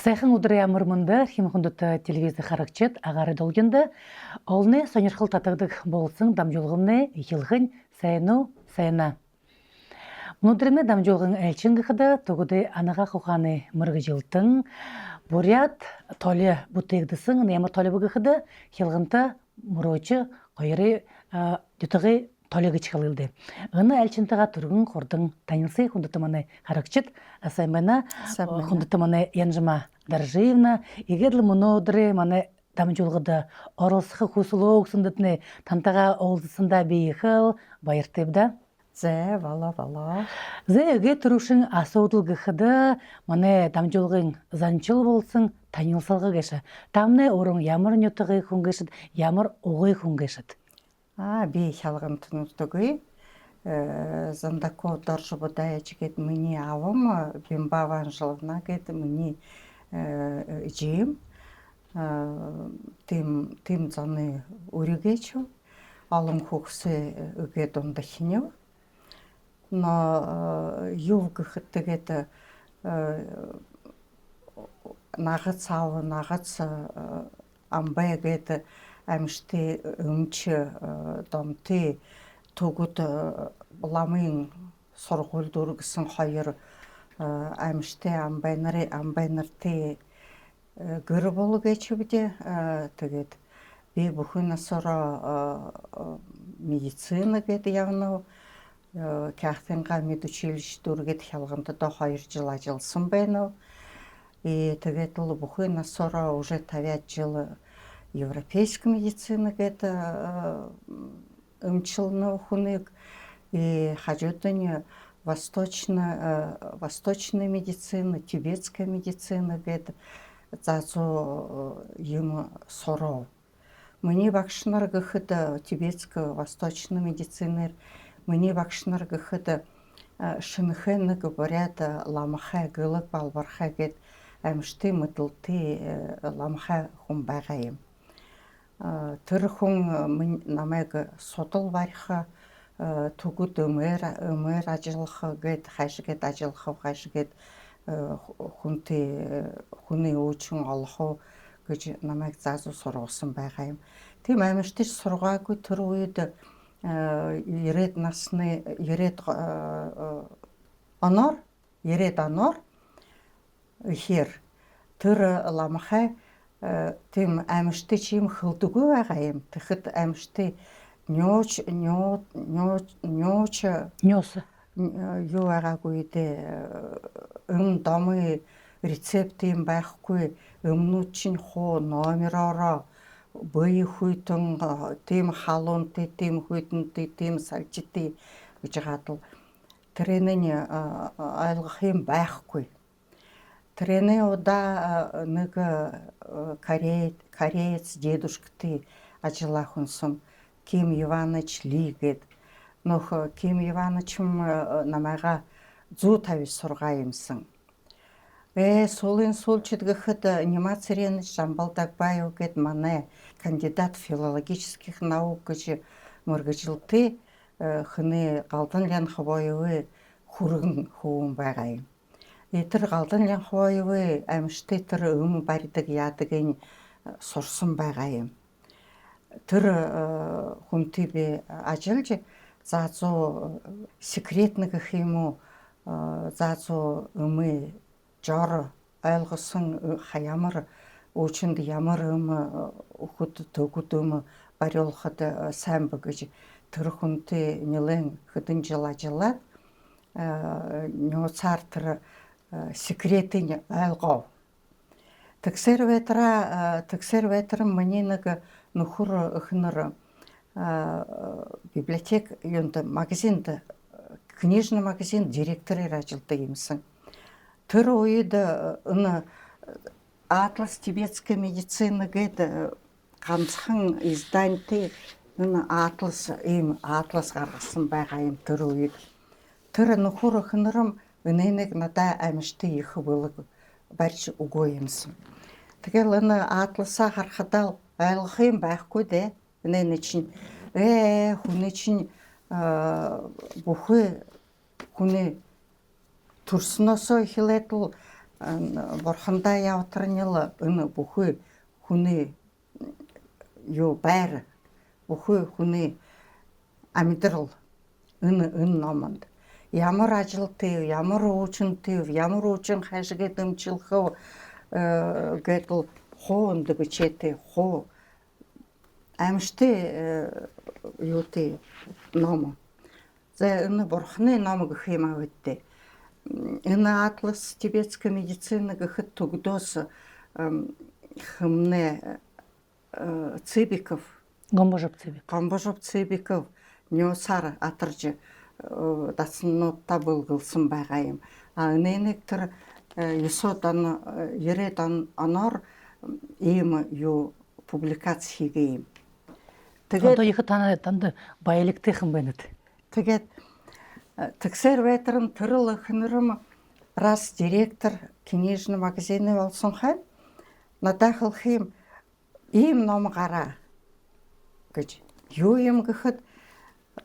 Сайхан өдөр ямар мында химхэндут телевизор харагчид агары долгинда олны сонирхол татагдах болсын дамжуулганы ихилхэн сайна. Өнөөдрийн дамжуулгын элчингихда тогуды анага хуханы мөргөжилтэн бурят толи бутэгдэсэн ямар толи бөгөхдө хилгэнта мөрөөчө койры дутагы толигич хилэлдэ. Аны элчинтага түргэн хурдан танилсы хүндэтманы харагчид асаймана хүндэтманы янжма Даржиевна, игедл монодре мане дамжуулгада оролсхы хусулоо гсэндэтне тантага олдсында бийхэл баяртыбда. Вала. Эге турушин асуудал гыхыда мане дамжуулгын занчыл болсын танилсалга кеше. Тамне орун ямар нютыгы хунгешит, ямар огой хунгешит. Би хялган тунуттугы. Зандако доржубуда ячгет мини авам бимбаван жылна гет мини жим тим заны үргэчүү олон хөгсө үгээд ундахнив но ювгхтэгэт нагац амбайгэт амшти өмч домти тугут ламын сургууль дүргэсэн хоёр амшти амбайнарти гэр болгоч үдэ тэгээд би бүхэн насороо медицина гэдэг явна Кахтинга медучилищ дүргэд хялгантад 2 жил ажилласан байна. Тэгээд л бүхэн насороо уже 5 жил европейская медицина гэдэг өмчлөнө хүнийг хажуудын восточная медицина, тибетская медицина гэдэг зазу юм сороо. Миний багш нар гэхэд тибетская восточная медицинер, миний багш нар гэхэд шинхэн говорят ламхай гэлэг балбархай гэд амшти мэдлэлти ламхай хүн байгаа юм. Тэр хүн намайг судал барих тугуд өмөр ажиллах гэд хашигд ажиллах хашигд хүний өөчн олох гэж намайг заазуу сургасан байгаа юм. Тийм амарчдаж сургаагүй тэр үед 90 насны 90 оноор ихэр тэр ламхай тийм амарчдаж юм хөлдөггүй байгаа юм. Тэгэхэд амарчдыг нёоч юу байгаагүй дээ домын рецепт юм байхгүй өмнөд чинь хуу номеророо бие хүйтэн тийм халуунтэй тийм хүйтэнтэй тийм салжитэй гэж гадал тренинг ойлгох юм байхгүй. Тренинг удаа нэг кореец дедушктэй ажиллах хүнсэн Ким Иванович Ли гэд нөх Ким Иванович намайга 150 сургаа юмсан. Сулын сулчид гэхэд Немацерен Жамбалдагбаев гэд манай кандидат филологических наук гэж мөргөжилтэй хны Галдан Лянхбоевы хүргэн хүүн байгаа юм. Тэр Галдан Лянхбоевы амштай тэр барьдаг яадагын сурсан байгаа юм. Тэр хүнтэй би ажиллаж заазуу секретны гэх юм уу заазуу өмөө жор ойлгосон ямар өөчөнд ямар өгөхөд төгөд бариулахад сайн ба гэж тэр хүнтэй нэлээд хэдэн жил ажиллаад нууцаар тэр секретийг ойлгов. Тэгсэр ветра миний нэг нөхөр өхнөр библиотек магазинд книжный магазин директорээр ажилладаг юмсан. Тэр үед энэ Атлас тибетская медицина гэдэг ганцхан издантэй энэ атлас гаргасан байгаа юм тэр үед. Тэр нөхөр өхнөрм энэнийг надад амжтай их бүлэг барьж өгөө юмсан. Тэгэл энэ атласаа харахад ойлгох юм байхгүй дээ. Энэ чинь хүний чинь бүхий хүний төрснөөсөө эхлээд л бурхандаа явтрыныл ын бүхий хүний юу байр бүхий хүний амьдрал ын номонд ямар ажилтив, ямар уучлалтив, ямар уучин хашиг дэмжлэхв гэдэл хоонд бичээтэй хоо амжтай юутэй ном. За энэ бурхны ном гэх юм аа гэдэг. Энэ атлас тибетская медицина гэхэд тогдоос хэмнэ Цыбиков, Гомбожов Цыбиков нёсаар атарж дацнуудаа бөлгөлсөн байгаа юм. Нэг тэр 90 оноор ийм юу публикац хийгээ юм. Тэгээд одоо их танд баялагтайхан байна. Тэгээд тэгсэр ветеран төрөл хнэрм раз директор книжный магазины болсон хай надад хэлэх юм ийм ном гараа гэж юу юм гэхэд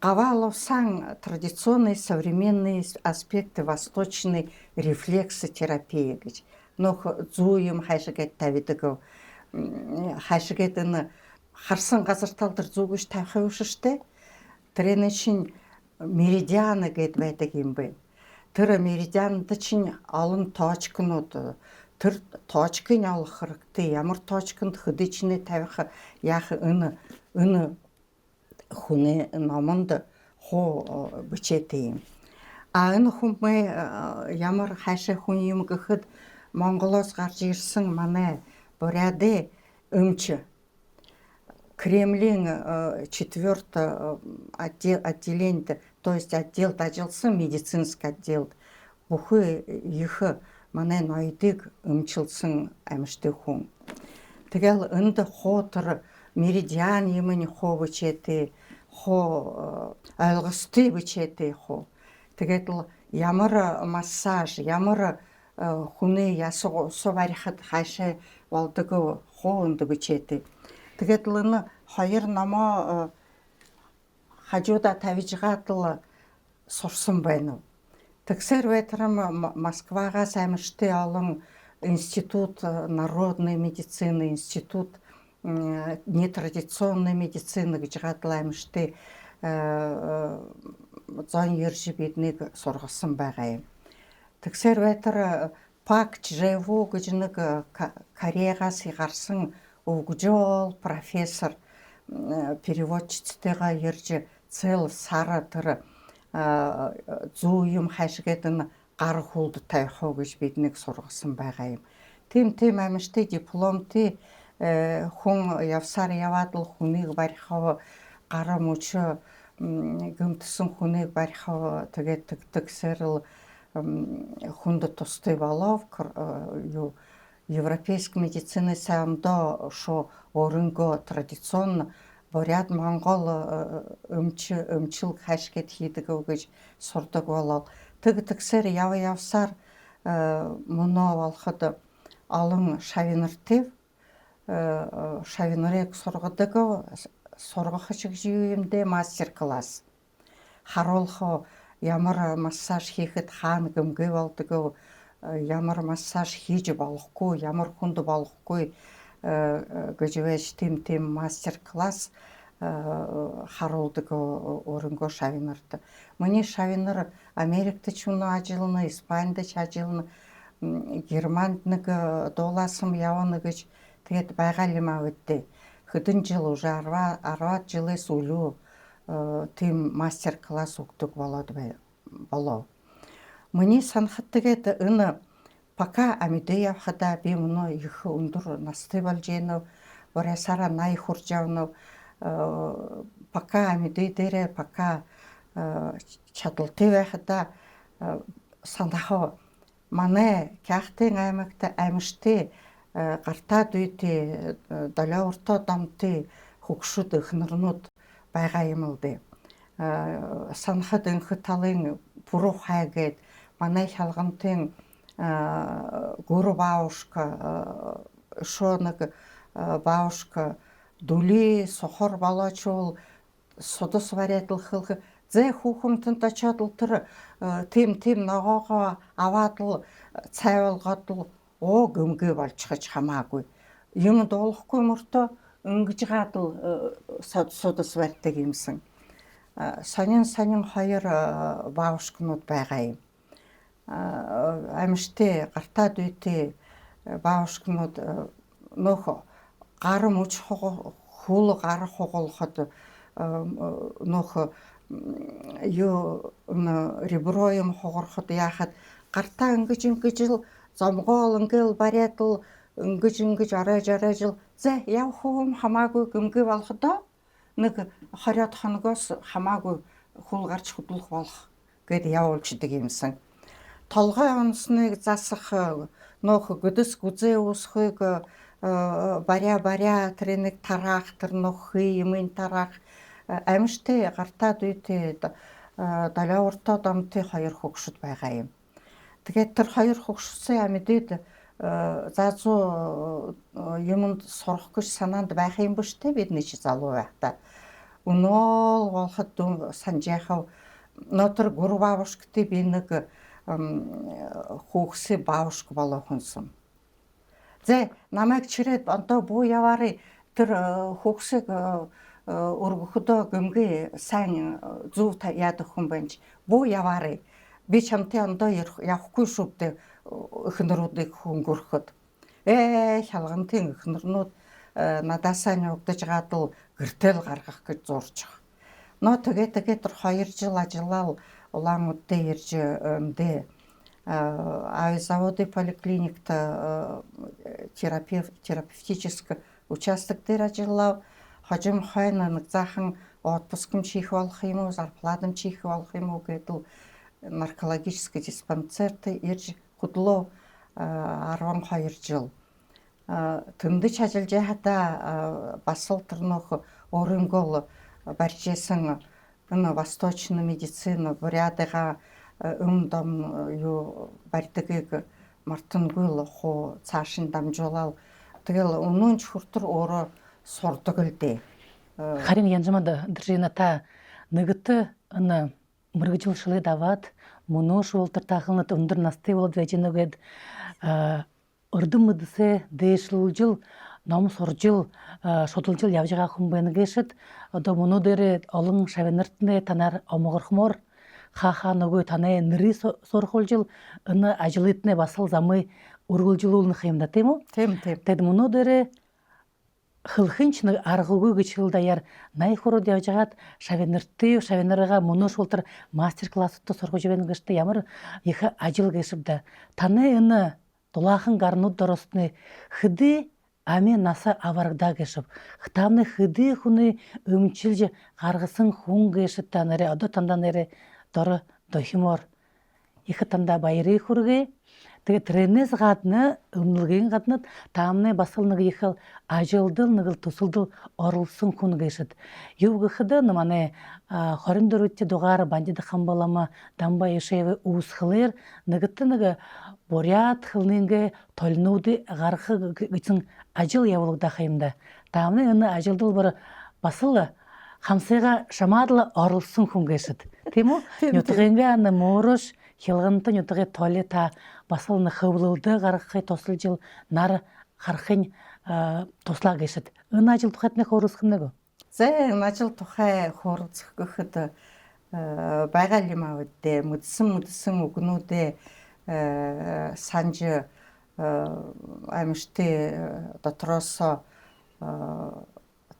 Гаваловсан традиционные современные аспекты восточной рефлексотерапии гэж нөх зүү юм хашигэд тавьдаг хашигэд энэ харсан газар тал дээр зүгэж тавих юм шиштэй тэрний чинь меридианы гэд байдаг юм бэ. Тэр меридианд чинь олон точкнууд тэр точкыг олох хэрэгтэй. Ямар точконд хөдөлгөөний тавих яах энэ хүний номонд хоо бичээтэй юм. Энэ хүмүүс ямар хаашаа хүн юм гэхэд Монголоос гарч ирсэн манай буряды өмч Кремлин 4 отделение, то есть отдел ажилласан медицинский отдел бүхий их манай ноёдыг өмчилсэн амьжтай хүн. Тэгэл энд хоотор меридиан юмны хоо бичээтэй хоо ойлгостой бичээтэй хоо. Тэгээд л ямар массаж, ямар хүний ясуу барихад хаашаа болдог хоо энд бичээтэй. Тэгээд л энэ хоёр номоо хажуудаа тавьж гаад л сурсан байна. Тэгсэр ветрам Москвагаас амьжтай олон институт народной медицины, институт нетрадиционной медицины гэж гадлаа амьжтай зон ерж биднийг сургасан байгаа юм. Тэгсэр ветр Пак Чжэву гэж нэг Кореягаас гарсан өвгжөөл профессор переводчицтайгаа ярьж цэл сара тэр зүү юм хашигэд нь гар хүлд тавих уу гэж биднийг сургасан байгаа юм. Тийм амьжтай дипломтой хүн явсаар яваад л хүнийг барихав гар мөчөө гэмтсэн хүнийг барихав тэгээд тэгсээр л хүнд тустай болов юу европейской медицины самдо шо өрөнгөө традиционно буряд Монгол өмчил хашгид хийдэг гэж сурдаг болол тэгсээр явсаар мөнөө болоход олон шавинартив шавинарыг сургах шиг юм дэ мастер класс харуулах ямар массаж хийхэд хаана гэмгээ болдог ямар массаж хийж болохгүй ямар хүнд болохгүй гэж байж тийм мастер класс харуулдаг өрөнгөө шавинарт. Миний шавинар Америкт ч үнэ ажиллана, Испанид ч ажиллана, Германд нэг дуулаасан явна гэж тэгээд байгаа юм аа үдээ. Хэдэн жил уже 10 жилээс үлээ тийм мастер класс өгдөг болоо. Миний санахад тэгээд энэ пока амидэ явхада би мөнөө их өндөр настай болж гэнэ урасаараа 80 хүрж явна пока амидэ дээрээ пока чадaltaй байхада санахаа манай Кяхтын аймагт амьжтай гартаад үйтэй долоортой домтой хөгшөд эхнэрнүүд байгаа юм уу бэ? Санахад энх талын буруу хай гээд манай хялгантын гүр баушка шоног баушка дүли сохор болоочул судас вариатлах Зэ хүүхэмтэнд очиод л тэр тийм ногоогоо аваад л цайвалгаад л гөмгөө болж хаж хамаагүй. Юм дуулахгүй мөртөө ингэж гад л судас барьдаг юмсан. Сонин хоёр баавшгнууд байгаа юм. Амьжтэй гартаад үйтэй баавшгнууд нөх гар мөч хул гар хугалахад нөх юу ребро юм хугарахад яахад гартаа ингэж л зомгоол ингээл бариад л ингэж арайж л за яв хүм хамаагүй гөмгөө болохдоо нэг 20 хоногоос хамаагүй хул гарч хөдлөх болох гэд явуулждаг юмсан. Толгой онсныг засах нөх гүдэс гүзээ үүсхийг баря тэрнийг тараах тэр нөхий юмын тараах амьжтэй гартаад үйтэй далавартай домтой хоёр хөгшөд байгаа юм. Тэгээд тэр хоёр хөгшсөн амьдад заазуу юмд сурах гэж санаанд байх юм биш үү бидний чи залуу байхдаа. Өнөөл болоход санаж яхав нотор гур баавшгтээ би нэг хүүхсээ баавшг болоо хүнсэн. Зэ намайг чирээд онтоо буу яваарай тэр хүүхсэг өргөхөдөө гөмгөө сайн зүв яадах хүн байж буу яваарай. Би чамтай ондоо явахгүй шүүвдээ эхнэрүүдийг хөнгөрөхөд. Хялгантын эхнэрнүүд надаасаа нуугдаж гадал гэртэл гаргах гэж зурж байгаа. Но тэгээд тэр 2 жил ажиллаад Улаан-Удаа ирж өмдөө заводы поликлиникт терапевтический участок дээр ажиллав. Хожим хойно нэг заахан отпуском чих болох юм уу, зарплатам чих болох юм уу гэдэл наркологический диспансерт ирж хөдлөө 12 жил. Тэмдэж ажиллаж байхдаа бас л тэр нөх өөрөнгөө барьж исэн восточный медицина бурядыга дом юу барьдагыг мартангүй л хуу цаашин дамжуулаад тэгэл өнөөч хүртэр өөрөө сурдаг л дээ. Харин янжмад држина та нэгт ана мөргөжилшилгэд аваад мөнөө шуултар тахылнат өндөр настай болд вэжинэгэд өрдөн мэдсэ дээшлүүлжил ном суржил судалжил явж байгаа хүн байна гэшэд одоо мөнөө дээр олон шавнартны танаар омогорхмор хаха нөгөө танай нэри сурхуулжил ына ажлытны басал замы өргөлжүүлүүлнэх юм да тийм үү? Тийм. Тэгэд мөнөө дээр хылхынч нэг аргагүй гэж хэлдаяар 80 хурууд явж хагаад шавнарыгаа мөнөө шуултар мастер класстай сургаж байна гэжтэй ямар их ажил гэшвда танай ына дулаахан гарнууд доросны хэдий ами наса аваргда гэшв хтамны хэдий хүний өмчилж гаргасан хүн гэшэд танарэ одоо тандаа нэрэ дор дохимор их тандаа баярыг хүргээ. Тэгээд тренээс гадна өмнөгийн гаднад таамны басал нэг их ажилдал нэг төсөлдөл орлсон хүн гэшэд юу гэхэд манай 24-т дугаар бандид хамбалама дамба ишэв үүсхлэр нэгт нэг бурят хылнынгэ толнууди гарах гэсэн ажил явуулдах юмда. Таамны энэ ажилдал бүр басал хамсыга шамаадл орлсон хүн гэшэд. Тийм үү? Нютгэнга мөрөш хилгантын нютгэ толита басал на хөвлөлдө гаргахыг тусалж нар харахын туслаа гэшэд. Энэ ажил тухайд нэг хөрөсөх нэг. За энэ ажил тухай хөрөсөх гэхэд байгаа юм аа үдээ мэдсэн үгнүүдээ санж амьжтэй дотроос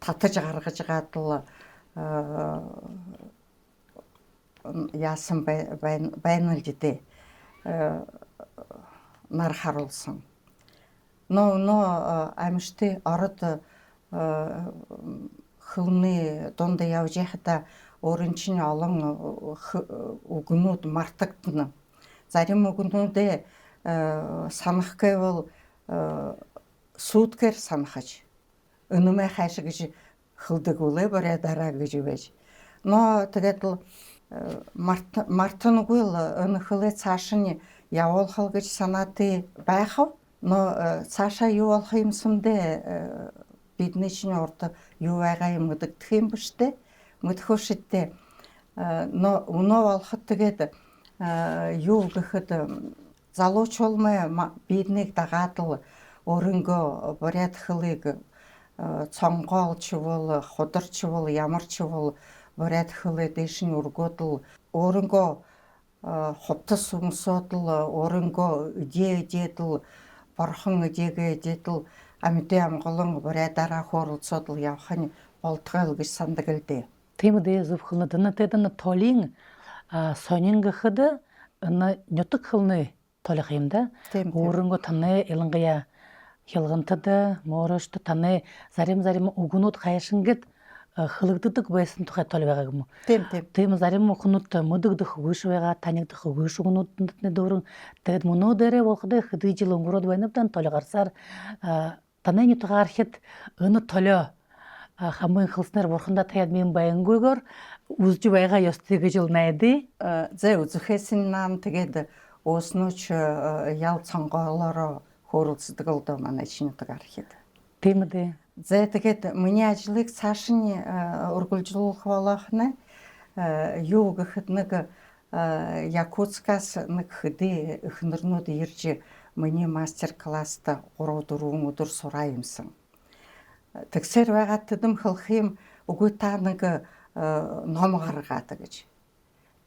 татаж гаргаж гадал яасан байна л дээ. Нар харуулсан. Но амьжтэй ород хөвний дунд явж яхада өөрийн чинь олон үгнүүд мартагдана. Зарим үгнүүдээ санах гэвэл сүйтгэр санахаж өнөмэй хайш гэж хылдэг үлээ барай дараа гэж байж. Но тэгээд л мартангүй л өнөхөлөө цааш нь явуулах гэж санаатай байхав. Но цаашаа юу болох юмсандээ бидний чинь урд юу байгаа юм мэддэх юм биш үү? Мэдхөөштэй Но өнөө болоход тэгээд юу гэхэд залууч болмай биднийг дагаад л өөрөнгөө бурятхлыг цонгоолч бол хударч бол ямарч бол бурятхлыг дэш нь өргөөд л өөрөнгөө хувцас өмсөөд л өөрөнгөө идээд л борхон идээд л амьтын амгалан бурайдараа хөөрөлцөөд л явах нь болтгойл гэж сандаг л дээ. Тийм дээ зөвхөн тэдэн толын сонин гэхэд нютг хылны толих юм да. Өөрөнгөө таны илангая хилгантад морошт таны зарим үгнүүд хайшингад хылэгддэг байсан тухай тол байгаа юм. Тийм зарим үгнүүд мөдөгдөх үгш байгаа, танигдах үгш үгнүүдэд дөрөн тэгэд мөнөө дээрээ болохдоо хэдий жил өнгөрөөд байна дан тол гарсаар таны нютгаар хэд өн толио хамгийн хылснаар бурхандаа таяад минь баянгүйгээр үзж байгаа ёстой гэж л найдаа. Зэ үзэхээсин нам тэгээд ууснууч ял цонгоолороо хөөрөлцдөг л доо манай шинэтэг архид. Тийм дээ. Зэ тэгээд миний ажлыг цааш нь үргэлжлүүлэх болохны юу гэхэд нэг Якутскаас нэг хэдий эхнэрнүүд ирж миний мастер класст 3-4 өдөр сураа юмсан. Тэгсээр байгаа тэдэм хэлэх юм үгүй та нэг ном гаргаад гэж.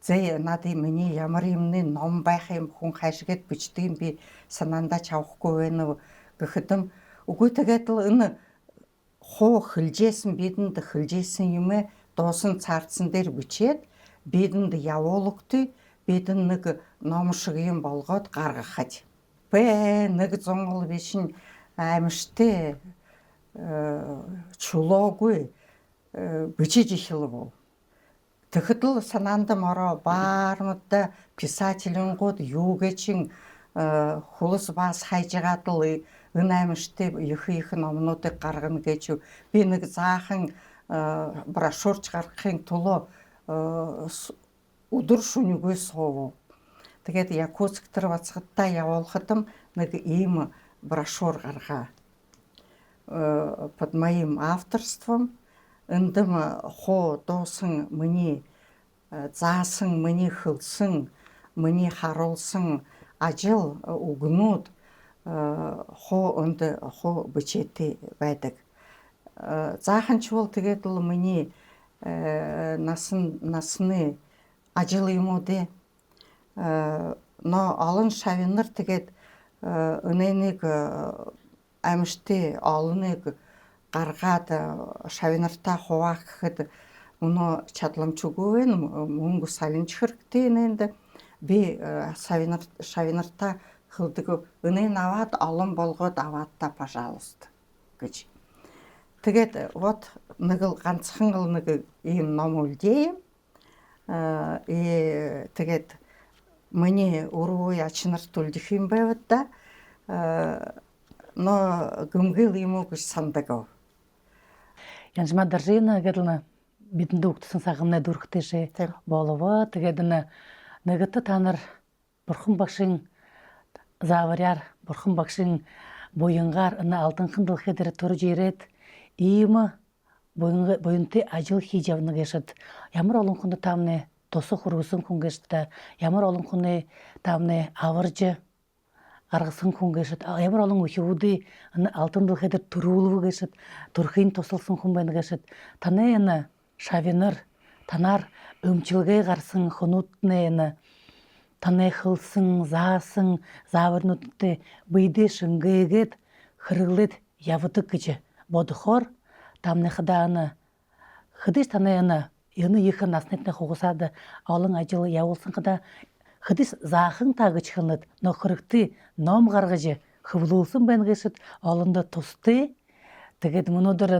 Зэ надад миний ямар юмны ном байх юм хүн хайшгээд бичдэг юм би санаандаа чавахгүй байна гэхэдэм үгүй тэгээд л энэ хуу хилжсэн бидэнд хилжсэн юм дуусан цаардсан дээр бичээд бидэнд явуулагдтыг бидэн нэг ном шиг юм болгоод гаргахад. Нэг зонгол биш нь аимштай чулоогүй бичиж эхэлв. Тэгэхэд л санаанд мороо баармадда писателингууд юу гэчин хулс бас хайжгаад л энэ аимштай их номнуудыг гаргана гэж би нэг заахан брошюрч гаргахын тулд өдөр шөнөгүй суув. Тэгээд Якутск төр бацхадаа явуулахад нэг ийм брошюр гаргаа. Под моим авторством эндем хоо дуусан миний заасан миний хөлсөн миний харуулсан ажил үгнүүд хоо өнд хоо бичээтэй байдаг. Заахан ч бол тэгээд л миний насны ажил юм уу дээ. Но олон шавнар тэгээд өнөөнийг амжтай олныг гаргаад шавнартаа хуваах гэхэд өнөө чадламжгүй вэ мөнгө савинч хэрэгтэй нэнд би шавнартаа хөлдөг өнөө наваад олон болгоод аваад та пожалуйста гэж. Тэгээд вот нэг л ганцхан л нэг ийм ном үлдээ. Тэгээд миний өрөө ячнарт үлдэх юм байвал да но гүмгэл юм уу гэж сандаг. Янжма даржина гэдэлнэ бидэнд өгдсөн сагнаа дүрхтэйшээ боловоо. Тэгээд нэгт та нар бурхан багшийн заавараар бурхан багшийн буянгаар алданхан дэлхий дээр төрж ирээд ийм буянтай ажил хийж явна гэшэд ямар олон хүнд таамны тусах хүргэсэн хүн гэшэд ямар олон хүнээ таамны аварж гаргасан хүн гэшэд ямар олон өөхүүдий алдан дэлхий дээр төрүүлв гэшэд төрхийн тусалсан хүн байна гэшэд таны энэ шавнар танаар өмчлөгээ гарсан хүмүүднээ таны хөлсөн заасан зааварнуудтай бидээ шингээгээд хэрэглээд явдаг гэж бодохоор таамныхдаа хэдийч таны энэ их насныхны хугасаад олон ажил явуулсан хада хэдийч заахан тагж хэнэд нөхөрөгтэй ном гаргаж хөвлүүлсэн байна гэсэд олондоо тустай. Тэгээд өнөөдөр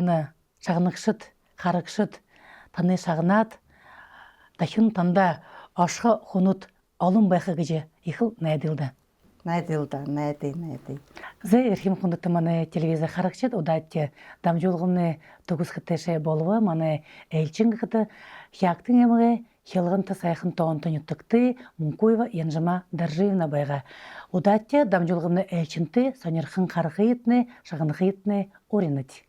шагнагшид харагшид таны шагнаад дахин тандаа ошхо хүнүүд олон байхаа гэж их найдалда. Найдаа. Зэ эрхэм хүндэт манай телевизээр харагчид удаач дамжуулгын төгсгөтэйшээ болов манай элчин гэхэд хягтын ямгаа хялганта сайхан тоонтой нютагтэй мункуева янжама дарживна байгаа. Удаач дамжуулгын элчинтэй сонирхон харахыйтны шагнахыйтны уринать.